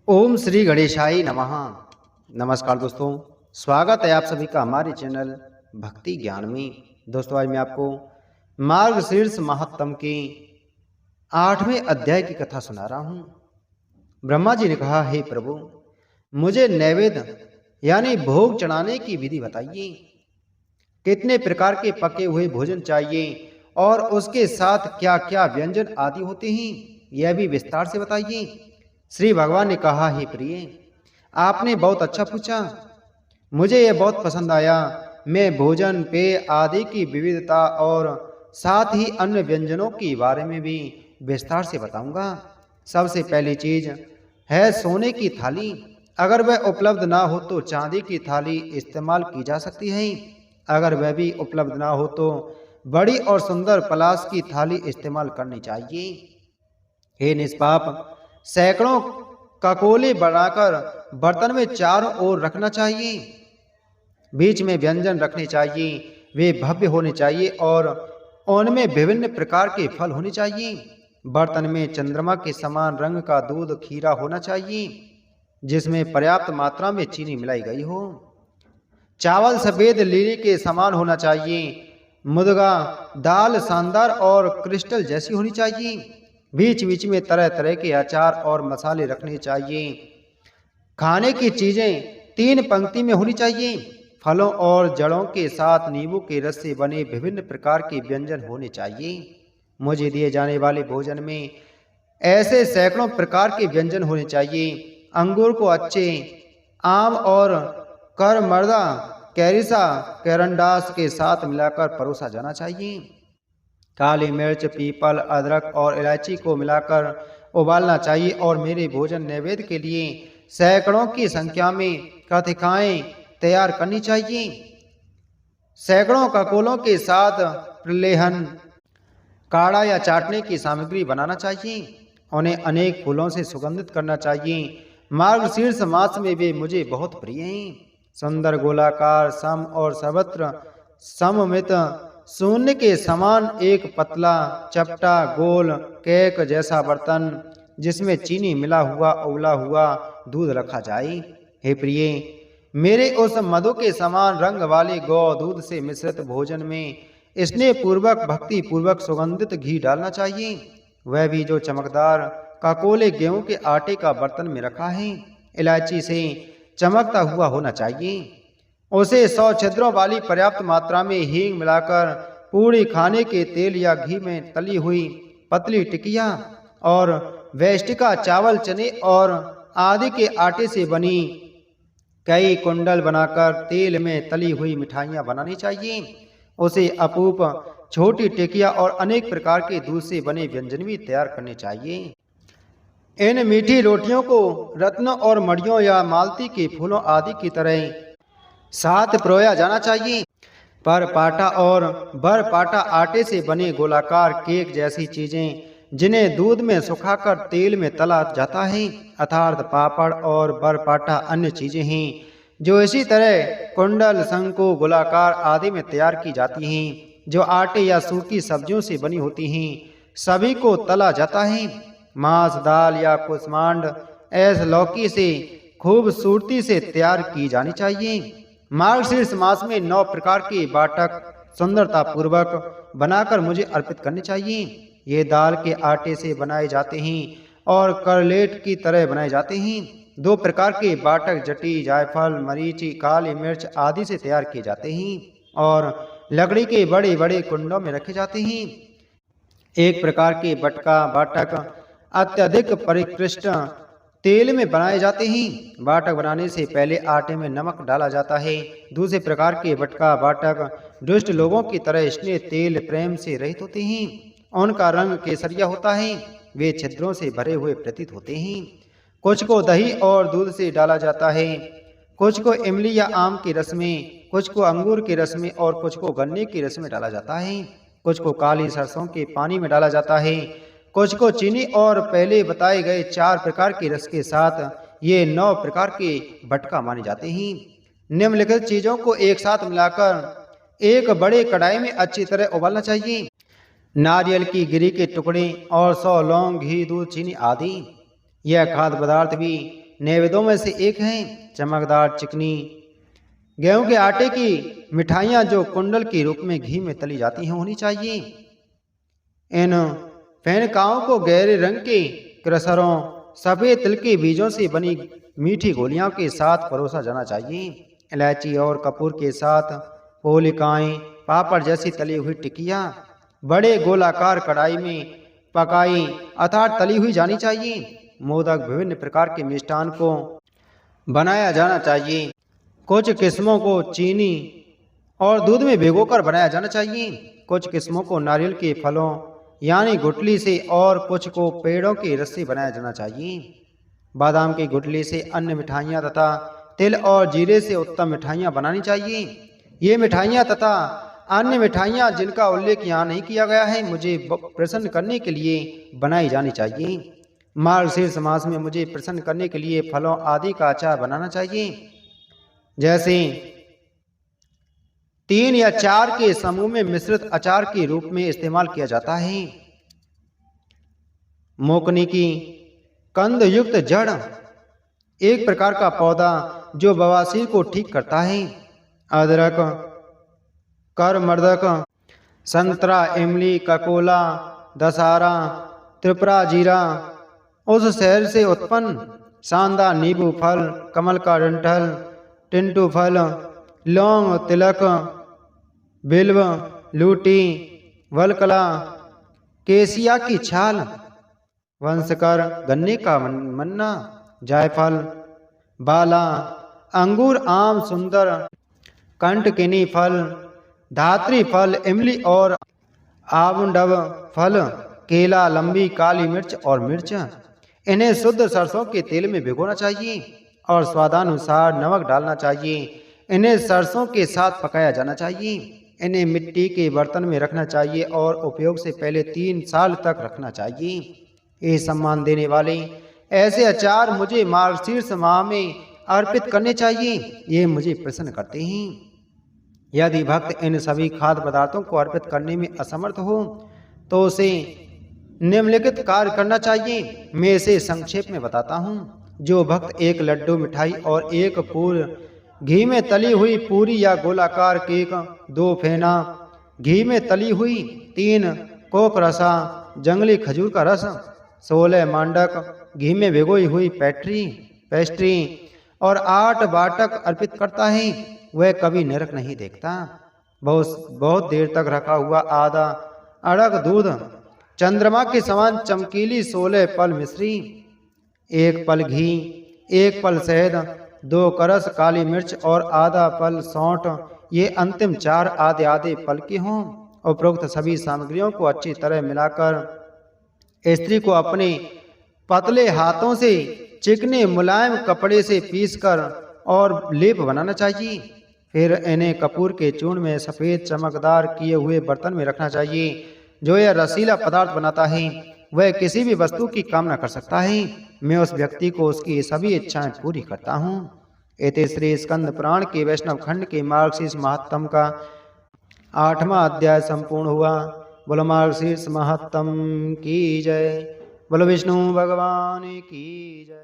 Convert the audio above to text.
ओम श्री गणेशाय नमः। नमस्कार दोस्तों, स्वागत है आप सभी का हमारे चैनल भक्ति ज्ञान में। दोस्तों, आज मैं आपको मार्गशीर्ष महात्म के 8वें अध्याय की कथा सुना रहा हूँ। ब्रह्मा जी ने कहा, हे प्रभु, मुझे नैवेद्य यानी भोग चढ़ाने की विधि बताइए। कितने प्रकार के पके हुए भोजन चाहिए और उसके साथ क्या क्या व्यंजन आदि होते हैं, यह भी विस्तार से बताइए। श्री भगवान ने कहा, हे प्रिय, आपने बहुत अच्छा पूछा। मुझे यह बहुत पसंद आया। मैं भोजन पेय आदि की विविधता और साथ ही अन्य व्यंजनों के बारे में भी विस्तार से बताऊंगा। सबसे पहली चीज है सोने की थाली। अगर वह उपलब्ध ना हो तो चांदी की थाली इस्तेमाल की जा सकती है। अगर वह भी उपलब्ध ना हो तो बड़ी और सुंदर पलाश की थाली इस्तेमाल करनी चाहिए। हे निष्पाप, सैकड़ों ककोले बनाकर बर्तन में चारों ओर रखना चाहिए। बीच में व्यंजन रखने चाहिए। वे भव्य होने चाहिए और उनमें विभिन्न प्रकार के फल होने चाहिए। बर्तन में चंद्रमा के समान रंग का दूध खीरा होना चाहिए, जिसमें पर्याप्त मात्रा में चीनी मिलाई गई हो। चावल सफेद लिली के समान होना चाहिए। मुर्गा दाल शानदार और क्रिस्टल जैसी होनी चाहिए। बीच बीच में तरह तरह के अचार और मसाले रखने चाहिए। खाने की चीजें 3 पंक्ति में होनी चाहिए। फलों और जड़ों के साथ नींबू के रस से बने विभिन्न प्रकार के व्यंजन होने चाहिए। मुझे दिए जाने वाले भोजन में ऐसे सैकड़ों प्रकार के व्यंजन होने चाहिए। अंगूर को अच्छे आम और करमर्दा कैरिसा कैरंडास के साथ मिलाकर परोसा जाना चाहिए। काली मिर्च, पीपल, अदरक और इलायची को मिलाकर उबालना चाहिए और मेरे भोजन नैवेद्य के लिए सैकड़ों की संख्या में कथिकाएं तैयार करनी चाहिए। सैकड़ों ककोलों के साथ प्रलेहन, काढ़ा या चाटने की सामग्री बनाना चाहिए। उन्हें अनेक फूलों से सुगंधित करना चाहिए। मार्गशीर्ष मास में वे मुझे बहुत प्रिय हैं। सुंदर गोलाकार सम और सर्वत्र सममित शून्य के समान एक पतला चपटा गोल केक जैसा बर्तन, जिसमें चीनी मिला हुआ उबला हुआ दूध रखा जाए। हे प्रिय, मेरे उस मधु के समान रंग वाले गौ दूध से मिश्रित भोजन में स्नेह पूर्वक भक्ति पूर्वक सुगंधित घी डालना चाहिए। वह भी जो चमकदार ककोले गेहूं के आटे का बर्तन में रखा है। इलायची से चमकता हुआ होना चाहिए। उसे 100 छिद्रों वाली पर्याप्त मात्रा में हींग मिलाकर पूरी खाने के तेल या घी में तली हुई पतली टिकिया और वैष्टिका चावल, चने और आदि के आटे से बनी कई कुंडल बनाकर तेल में तली हुई मिठाइयाँ बनानी चाहिए। उसे अपूप छोटी टिकिया और अनेक प्रकार के दूध से बने व्यंजन भी तैयार करने चाहिए। इन मीठी रोटियों को रत्नों और मड़ियों या मालती के फूलों आदि की तरह साथ परोया जाना चाहिए। पर पाटा और बर पाटा आटे से बने गोलाकार केक जैसी चीजें, जिन्हें दूध में सुखाकर तेल में तला जाता है, अर्थात पापड़ और बर पाटा अन्य चीजें हैं जो इसी तरह कुंडल, शंकु, गोलाकार आदि में तैयार की जाती हैं, जो आटे या सूखी सब्जियों से बनी होती हैं। सभी को तला जाता है। मांस, दाल या कुष्मांड ऐस लौकी से खूबसूरती से तैयार की जानी चाहिए। मार्गशीर्ष मास में 9 प्रकार के बाटक सुंदरता पूर्वक बनाकर मुझे अर्पित करने चाहिए। ये दाल के आटे से बनाए जाते हैं और करलेट की तरह बनाए जाते हैं। 2 प्रकार के बाटक जटी, जायफल, मरीची, काली मिर्च आदि से तैयार किए जाते हैं और लकड़ी के बड़े बड़े कुंडों में रखे जाते हैं। 1 प्रकार के बटका बाटक अत्यधिक परिष्कृत तेल में बनाए जाते हैं। बाटक बनाने से पहले आटे में नमक डाला जाता है। दूसरे प्रकार के बटका बाटक दुष्ट लोगों की तरह स्नेह, तेल, प्रेम से रहित होते हैं। उनका रंग केसरिया होता है। वे छिद्रों से भरे हुए प्रतीत होते हैं। कुछ को दही और दूध से डाला जाता है, कुछ को इमली या आम के रस में, कुछ को अंगूर के रस में और कुछ को गन्ने के रस में डाला जाता है। कुछ को काली सरसों के पानी में डाला जाता है, कुछ को चीनी और पहले बताए गए 4 प्रकार के रस के साथ ये 9 प्रकार के बटका माने जाते हैं। निम्नलिखित चीजों को एक साथ मिलाकर एक बड़े कढ़ाई में अच्छी तरह उबालना चाहिए। नारियल की गिरी के टुकड़े और 100 लौंग, घी, दूध, चीनी आदि। यह खाद्य पदार्थ भी नैवेद्यों में से एक है चमकदार चिकनी गेहूं के आटे की मिठाइयां जो कुंडल के रूप में घी में तली जाती हैं होनी चाहिए। इन फेनकाओं को गहरे रंग के क्रसरों सफेद तिल के बीजों से बनी मीठी गोलियों के साथ परोसा जाना चाहिए। इलायची और कपूर के साथ पोलिकाएं पापड़ जैसी तली हुई टिकिया बड़े गोलाकार कढ़ाई में पकाई अर्थात तली हुई जानी चाहिए। मोदक विभिन्न प्रकार के मिष्ठान को बनाया जाना चाहिए। कुछ किस्मों को चीनी और दूध में भिगोकर बनाया जाना चाहिए। कुछ किस्मों को नारियल के फलों यानी गुठली से और कुछ को पेड़ों के रस से बनाया जाना चाहिए। बादाम की गुठली से अन्य मिठाइयाँ तथा तिल और जीरे से उत्तम मिठाइयाँ बनानी चाहिए। ये मिठाइयाँ तथा अन्य मिठाइयाँ जिनका उल्लेख यहाँ नहीं किया गया है मुझे प्रसन्न करने के लिए बनाई जानी चाहिए। मार्गशीर्ष मास में मुझे प्रसन्न करने के लिए फलों आदि का अचार बनाना चाहिए। जैसे 3 या 4 के समूह में मिश्रित अचार के रूप में इस्तेमाल किया जाता है। मोकनी की कंद युक्त जड़ एक प्रकार का पौधा जो बवासीर को ठीक करता है। अदरक, करमर्दक, संतरा, इमली, ककोला, दशहरा, त्रिपुरा जीरा, उस शहर से उत्पन्न शानदार नींबू फल, कमल का डंठल, टिंटू फल, लौंग, तिलक, बिल्व, लूटी, वलकला, केसिया की छाल, वंशकर, गन्ने का मन्ना, जायफल, बाला, अंगूर, आम, सुंदर, कंटकिनी फल, धात्री फल, इमली और आबुंडव फल, केला, लंबी काली मिर्च और मिर्च। इन्हें शुद्ध सरसों के तेल में भिगोना चाहिए और स्वादानुसार नमक डालना चाहिए। इन्हें सरसों के साथ पकाया जाना चाहिए। इन्हें मिट्टी के बर्तन में रखना चाहिए और उपयोग से पहले 3 साल तक रखना चाहिए। ये सम्मान देने वाले ऐसे अचार मुझे मार्गशीर्ष माह में अर्पित करने चाहिए। ये मुझे प्रसन्न करते हैं। यदि भक्त इन सभी खाद्य पदार्थों को अर्पित करने में असमर्थ हो तो उसे निम्नलिखित कार्य करना चाहिए। मैं इसे संक्षेप में बताता हूँ। जो भक्त 1 लड्डू मिठाई और 1 पूर घी में तली हुई पूरी या गोलाकार केक, 2 फेना घी में तली हुई, 3 कोक रसा जंगली खजूर का रस, 16 मांडक घी में भिगोई हुई पेस्ट्री और 8 बाटक अर्पित करता है वह कभी नरक नहीं देखता। बहुत देर तक रखा हुआ आधा अड़ग दूध, चंद्रमा के समान चमकीली 16 पल मिश्री, 1 पल घी, 1 पल शहद, 2 करस काली मिर्च और आधा पल सौंठ, ये अंतिम 4 आधे आधे पल के हों। उपरोक्त सभी सामग्रियों को अच्छी तरह मिलाकर स्त्री को अपने पतले हाथों से चिकने मुलायम कपड़े से पीसकर और लेप बनाना चाहिए। फिर इन्हें कपूर के चूर्ण में सफ़ेद चमकदार किए हुए बर्तन में रखना चाहिए। जो यह रसीला पदार्थ बनाता है वह किसी भी वस्तु की कामना कर सकता है। मैं उस व्यक्ति को उसकी सभी इच्छाएं पूरी करता हूँ। एते श्री स्कंद पुराण के वैष्णव खंड के मार्गशीर्ष महात्म का 8वां अध्याय संपूर्ण हुआ। बोलो मार्गशीर्ष महात्म की जय। बोलो विष्णु भगवान की जय।